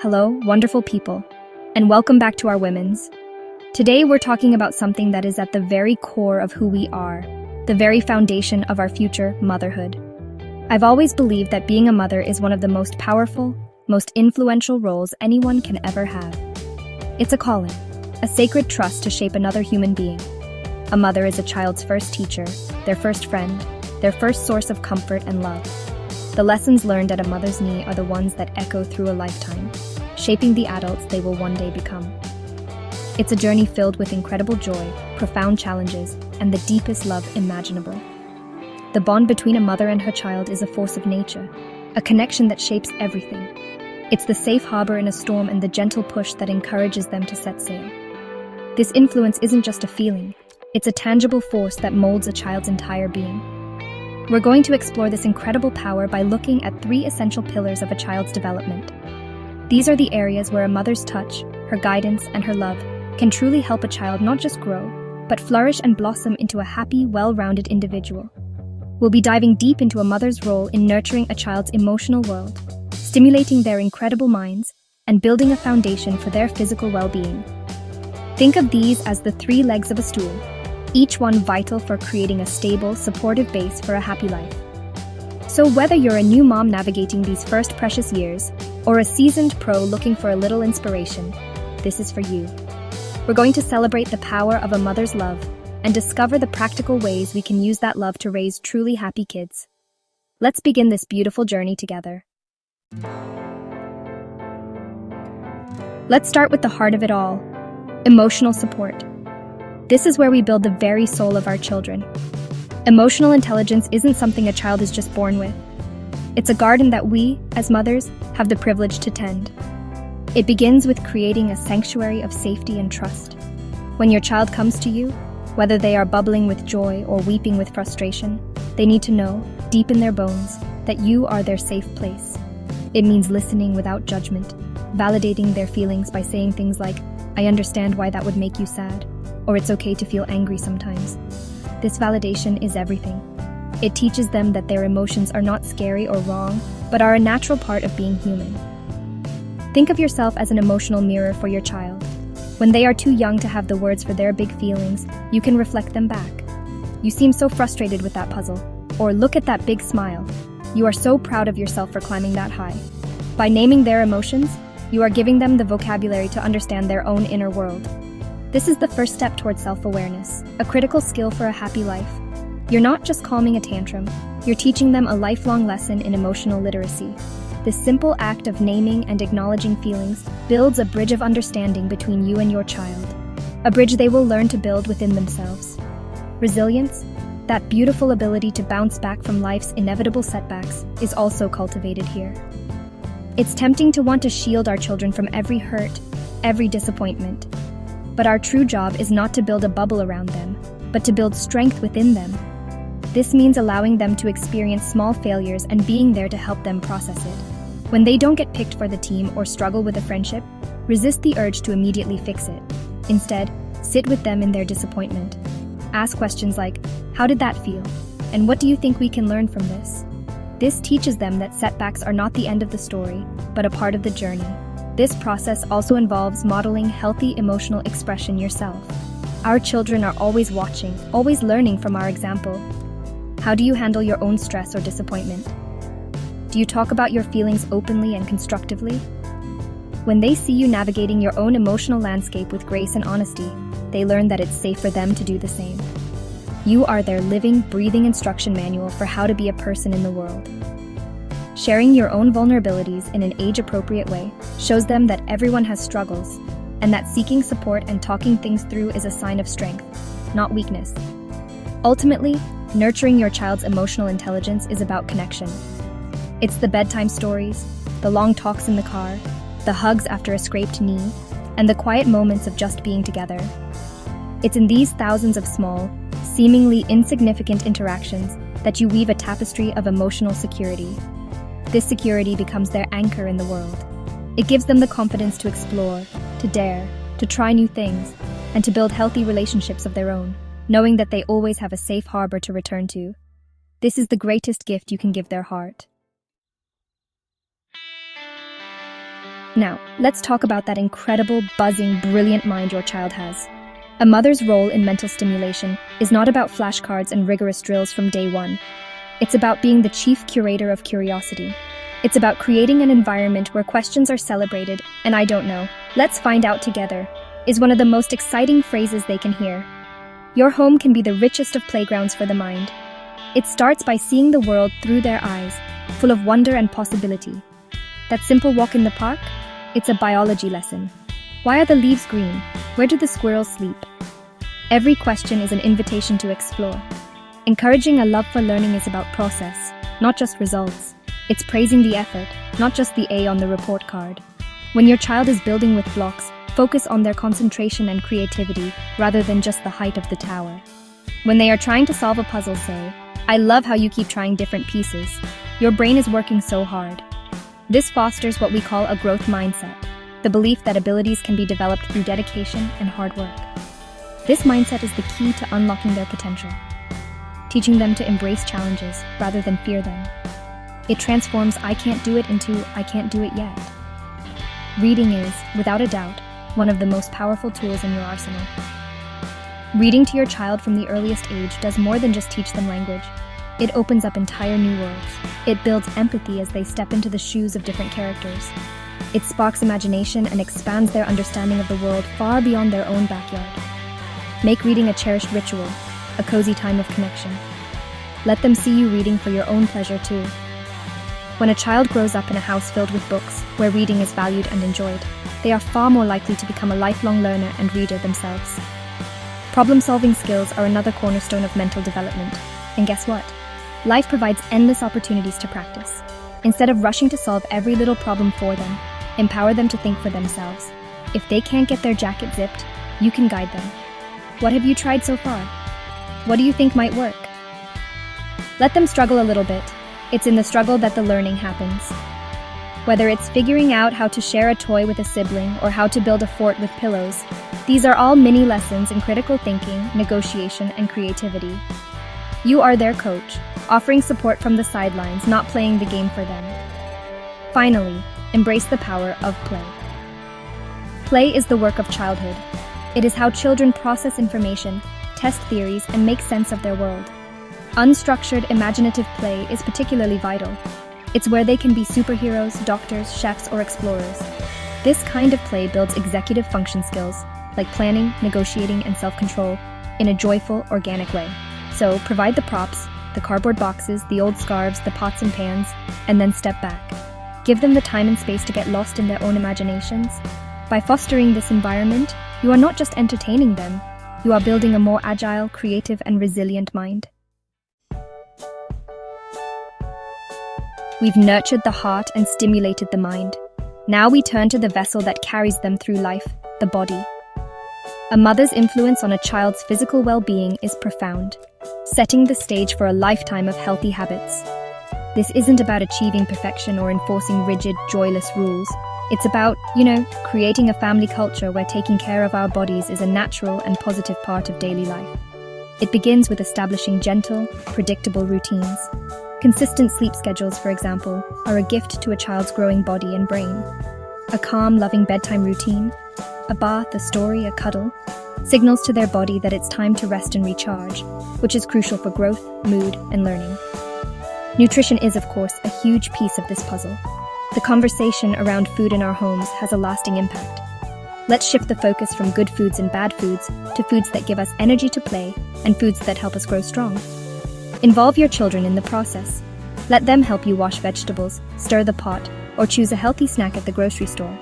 Hello, wonderful people, and welcome back to our Women's. Today we're talking about something that is at the very core of who we are, the very foundation of our future, motherhood. I've always believed that being a mother is one of the most powerful, most influential roles anyone can ever have. It's a calling, a sacred trust to shape another human being. A mother is a child's first teacher, their first friend, their first source of comfort and love. The lessons learned at a mother's knee are the ones that echo through a lifetime, shaping the adults they will one day become. It's a journey filled with incredible joy, profound challenges, and the deepest love imaginable. The bond between a mother and her child is a force of nature, a connection that shapes everything. It's the safe harbor in a storm and the gentle push that encourages them to set sail. This influence isn't just a feeling, it's a tangible force that molds a child's entire being. We're going to explore this incredible power by looking at 3 essential pillars of a child's development. These are the areas where a mother's touch, her guidance, and her love can truly help a child not just grow, but flourish and blossom into a happy, well-rounded individual. We'll be diving deep into a mother's role in nurturing a child's emotional world, stimulating their incredible minds, and building a foundation for their physical well-being. Think of these as the 3 legs of a stool, each one vital for creating a stable, supportive base for a happy life. So whether you're a new mom navigating these first precious years, or a seasoned pro looking for a little inspiration, this is for you. We're going to celebrate the power of a mother's love and discover the practical ways we can use that love to raise truly happy kids. Let's begin this beautiful journey together. Let's start with the heart of it all, emotional support. This is where we build the very soul of our children. Emotional intelligence isn't something a child is just born with. It's a garden that we, as mothers, have the privilege to tend. It begins with creating a sanctuary of safety and trust. When your child comes to you, whether they are bubbling with joy or weeping with frustration, they need to know, deep in their bones, that you are their safe place. It means listening without judgment, validating their feelings by saying things like, "I understand why that would make you sad," or "It's okay to feel angry sometimes." This validation is everything. It teaches them that their emotions are not scary or wrong, but are a natural part of being human. Think of yourself as an emotional mirror for your child. When they are too young to have the words for their big feelings, you can reflect them back. "You seem so frustrated with that puzzle," or "Look at that big smile. You are so proud of yourself for climbing that high." By naming their emotions, you are giving them the vocabulary to understand their own inner world. This is the first step towards self-awareness, a critical skill for a happy life. You're not just calming a tantrum, you're teaching them a lifelong lesson in emotional literacy. This simple act of naming and acknowledging feelings builds a bridge of understanding between you and your child, a bridge they will learn to build within themselves. Resilience, that beautiful ability to bounce back from life's inevitable setbacks, is also cultivated here. It's tempting to want to shield our children from every hurt, every disappointment. But our true job is not to build a bubble around them, but to build strength within them. This means allowing them to experience small failures and being there to help them process it. When they don't get picked for the team or struggle with a friendship, resist the urge to immediately fix it. Instead, sit with them in their disappointment. Ask questions like, "How did that feel? And what do you think we can learn from this?" This teaches them that setbacks are not the end of the story, but a part of the journey. This process also involves modeling healthy emotional expression yourself. Our children are always watching, always learning from our example. How do you handle your own stress or disappointment? Do you talk about your feelings openly and constructively? When they see you navigating your own emotional landscape with grace and honesty, they learn that it's safe for them to do the same. You are their living, breathing instruction manual for how to be a person in the world. Sharing your own vulnerabilities in an age-appropriate way shows them that everyone has struggles, and that seeking support and talking things through is a sign of strength, not weakness. Ultimately, nurturing your child's emotional intelligence is about connection. It's the bedtime stories, the long talks in the car, the hugs after a scraped knee, and the quiet moments of just being together. It's in these thousands of small, seemingly insignificant interactions that you weave a tapestry of emotional security. This security becomes their anchor in the world. It gives them the confidence to explore, to dare, to try new things, and to build healthy relationships of their own, knowing that they always have a safe harbor to return to. This is the greatest gift you can give their heart. Now, let's talk about that incredible, buzzing, brilliant mind your child has. A mother's role in mental stimulation is not about flashcards and rigorous drills from day one. It's about being the chief curator of curiosity. It's about creating an environment where questions are celebrated and "I don't know, let's find out together" is one of the most exciting phrases they can hear. Your home can be the richest of playgrounds for the mind. It starts by seeing the world through their eyes, full of wonder and possibility. That simple walk in the park? It's a biology lesson. Why are the leaves green? Where do the squirrels sleep? Every question is an invitation to explore. Encouraging a love for learning is about process, not just results. It's praising the effort, not just the A on the report card. When your child is building with blocks, focus on their concentration and creativity rather than just the height of the tower. When they are trying to solve a puzzle, say, "I love how you keep trying different pieces. Your brain is working so hard." This fosters what we call a growth mindset, the belief that abilities can be developed through dedication and hard work. This mindset is the key to unlocking their potential, teaching them to embrace challenges rather than fear them. It transforms "I can't do it" into "I can't do it yet." Reading is, without a doubt, one of the most powerful tools in your arsenal. Reading to your child from the earliest age does more than just teach them language. It opens up entire new worlds. It builds empathy as they step into the shoes of different characters. It sparks imagination and expands their understanding of the world far beyond their own backyard. Make reading a cherished ritual, a cozy time of connection. Let them see you reading for your own pleasure too. When a child grows up in a house filled with books, where reading is valued and enjoyed, they are far more likely to become a lifelong learner and reader themselves. Problem-solving skills are another cornerstone of mental development. And guess what? Life provides endless opportunities to practice. Instead of rushing to solve every little problem for them, empower them to think for themselves. If they can't get their jacket zipped, you can guide them. What have you tried so far? What do you think might work? Let them struggle a little bit. It's in the struggle that the learning happens. Whether it's figuring out how to share a toy with a sibling or how to build a fort with pillows, these are all mini lessons in critical thinking, negotiation, and creativity. You are their coach, offering support from the sidelines, not playing the game for them. Finally, embrace the power of play. Play is the work of childhood. It is how children process information, test theories, and make sense of their world. Unstructured, imaginative play is particularly vital. It's where they can be superheroes, doctors, chefs, or explorers. This kind of play builds executive function skills, like planning, negotiating, and self-control, in a joyful, organic way. So, provide the props, the cardboard boxes, the old scarves, the pots and pans, and then step back. Give them the time and space to get lost in their own imaginations. By fostering this environment, you are not just entertaining them, you are building a more agile, creative, and resilient mind. We've nurtured the heart and stimulated the mind. Now we turn to the vessel that carries them through life, the body. A mother's influence on a child's physical well-being is profound, setting the stage for a lifetime of healthy habits. This isn't about achieving perfection or enforcing rigid, joyless rules. It's about, creating a family culture where taking care of our bodies is a natural and positive part of daily life. It begins with establishing gentle, predictable routines. Consistent sleep schedules, for example, are a gift to a child's growing body and brain. A calm, loving bedtime routine, a bath, a story, a cuddle, signals to their body that it's time to rest and recharge, which is crucial for growth, mood, and learning. Nutrition is, of course, a huge piece of this puzzle. The conversation around food in our homes has a lasting impact. Let's shift the focus from good foods and bad foods to foods that give us energy to play and foods that help us grow strong. Involve your children in the process. Let them help you wash vegetables, stir the pot, or choose a healthy snack at the grocery store.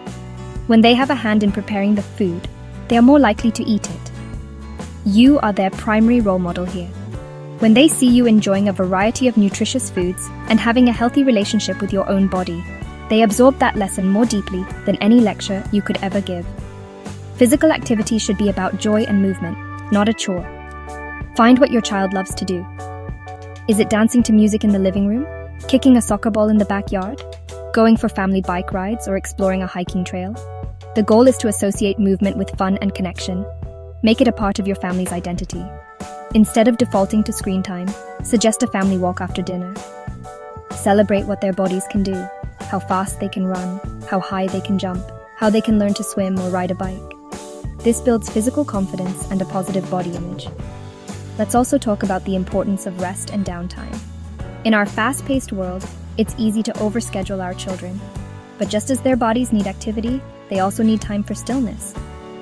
When they have a hand in preparing the food, they are more likely to eat it. You are their primary role model here. When they see you enjoying a variety of nutritious foods and having a healthy relationship with your own body, they absorb that lesson more deeply than any lecture you could ever give. Physical activity should be about joy and movement, not a chore. Find what your child loves to do. Is it dancing to music in the living room? Kicking a soccer ball in the backyard? Going for family bike rides or exploring a hiking trail? The goal is to associate movement with fun and connection. Make it a part of your family's identity. Instead of defaulting to screen time, suggest a family walk after dinner. Celebrate what their bodies can do, how fast they can run, how high they can jump. how they can learn to swim or ride a bike. This builds physical confidence and a positive body image. Let's also talk about the importance of rest and downtime. In our fast-paced world, it's easy to overschedule our children. But just as their bodies need activity, they also need time for stillness.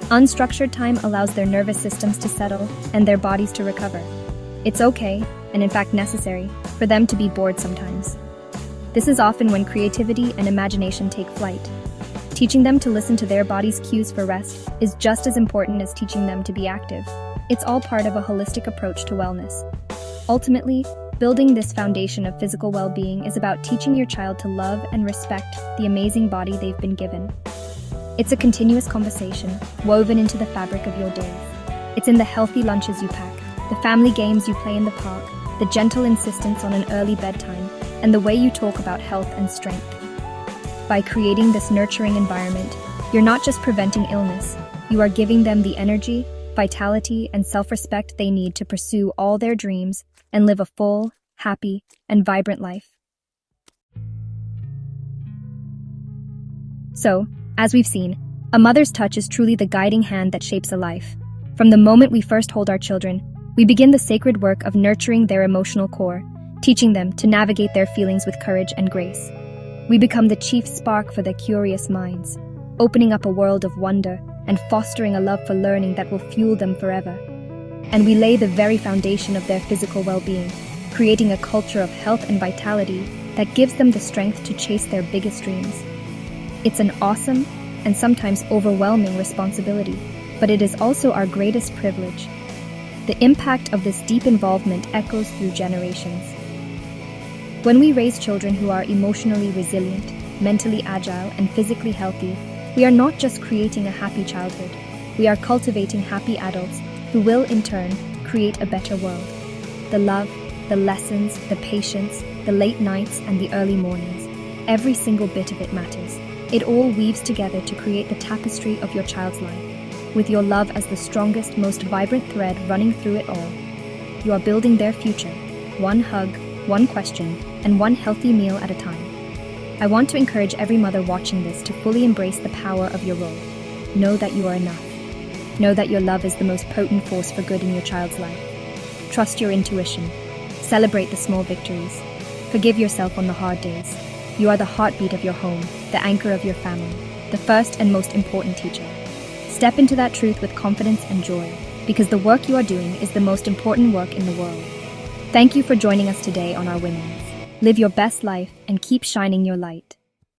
Unstructured time allows their nervous systems to settle and their bodies to recover. It's okay, and in fact necessary, for them to be bored sometimes. This is often when creativity and imagination take flight. Teaching them to listen to their body's cues for rest is just as important as teaching them to be active. It's all part of a holistic approach to wellness. Ultimately, building this foundation of physical well-being is about teaching your child to love and respect the amazing body they've been given. It's a continuous conversation, woven into the fabric of your days. It's in the healthy lunches you pack, the family games you play in the park, the gentle insistence on an early bedtime, and the way you talk about health and strength. By creating this nurturing environment, you're not just preventing illness, you are giving them the energy, vitality, and self-respect they need to pursue all their dreams and live a full, happy, and vibrant life. So, as we've seen, a mother's touch is truly the guiding hand that shapes a life. From the moment we first hold our children, we begin the sacred work of nurturing their emotional core, teaching them to navigate their feelings with courage and grace. We become the chief spark for their curious minds, opening up a world of wonder and fostering a love for learning that will fuel them forever. And we lay the very foundation of their physical well-being, creating a culture of health and vitality that gives them the strength to chase their biggest dreams. It's an awesome and sometimes overwhelming responsibility, but it is also our greatest privilege. The impact of this deep involvement echoes through generations. When we raise children who are emotionally resilient, mentally agile, and physically healthy, we are not just creating a happy childhood, we are cultivating happy adults who will, in turn, create a better world. The love, the lessons, the patience, the late nights, and the early mornings, every single bit of it matters. It all weaves together to create the tapestry of your child's life, with your love as the strongest, most vibrant thread running through it all. You are building their future, one hug, one question, and one healthy meal at a time. I want to encourage every mother watching this to fully embrace the power of your role. Know that you are enough. Know that your love is the most potent force for good in your child's life. Trust your intuition. Celebrate the small victories. Forgive yourself on the hard days. You are the heartbeat of your home, the anchor of your family, the first and most important teacher. Step into that truth with confidence and joy, because the work you are doing is the most important work in the world. Thank you for joining us today on Our Women's. Live your best life and keep shining your light.